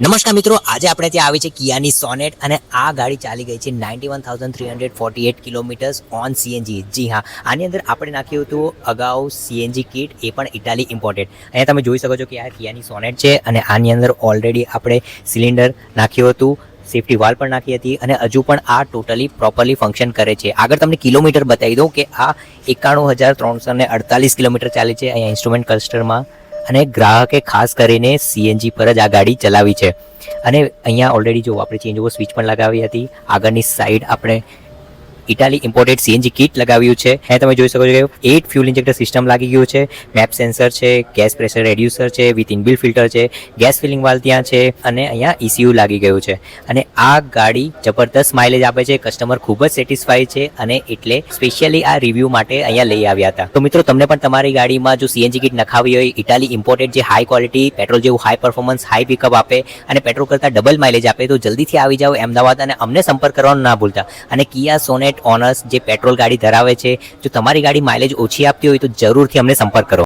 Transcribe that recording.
નમસ્કાર મિત્રો, આજે આપણે ત્યાં આવી છે કિયાની સોનેટ અને આ ગાડી ચાલી ગઈ છે 91,348 કિલોમીટર્સ ઓન સીએનજી. જી હા, આની અંદર આપણે નાખ્યું હતું અગાઉ સીએનજી કિટ, એ પણ ઇટાલી ઇમ્પોર્ટેડ. અહીંયા તમે જોઈ શકો છો કે આ કિયાની સોનેટ છે અને આની અંદર ઓલરેડી આપણે સિલિન્ડર નાખ્યું હતું, સેફ્ટી વાલ પણ નાખી હતી અને હજુ પણ આ ટોટલી પ્રોપરલી ફંક્શન કરે છે. આગળ તમને કિલોમીટર બતાવી દઉં કે આ 91,348 કિલોમીટર ચાલે છે અહીંયા ઇન્સ્ટ્રુમેન્ટ ક્લસ્ટરમાં. અને ગ્રાહકે ખાસ કરીને સીએનજી પર જ આ ગાડી ચલાવી છે. અને અહીંયા ઓલરેડી જો આપણે ચેન્જ ઓવર સ્વિચ પણ લગાવી હતી. આગળની સાઈડ આપણે ઇટાલી ઇમ્પોર્ટેડ સીએનજી કિટ લગાવ્યું છે. અહીંયા તમે જોઈ શકો છો કે 8 ફ્યુલ ઇન્જેક્ટર સિસ્ટમ લાગી ગયું છે, મેપ સેન્સર છે, ગેસ પ્રેશર રેડ્યુસર છે, વિથ ઇનબિલ્ટ ફિલ્ટર છે, ગેસ ફિલિંગ વાલ ત્યાં છે અને અહીંયા ECU લાગી ગયું છે. અને આ ગાડી જબરદસ્ત માઇલેજ આપે છે, કસ્ટમર ખૂબ જ સેટિસ્ફાઈ છે અને એટલે સ્પેશિયલી આ રિવ્યૂ માટે અહીંયા લઈ આવ્યા હતા. તો મિત્રો, તમને પણ તમારી ગાડીમાં જો સીએનજી કિટ નખાવી હોય, ઇટાલી ઇમ્પોર્ટેડ જે હાઈ ક્વોલિટી પેટ્રોલ જેવું હાઈ પરફોર્મન્સ હાઈ પિકઅપ આપે અને પેટ્રોલ કરતાં ડબલ માઇલેજ આપે, તો જલ્દીથી આવી જાઓ અમદાવાદ અને અમને સંપર્ક કરવાનું ના ભૂલતા. અને કિયા સોનેટ ઓનર્સ જે પેટ્રોલ ગાડી ધરાવે છે, જો તમારી ગાડી માઇલેજ ઓછી આપતી હોય તો જરૂરથી અમને સંપર્ક કરો.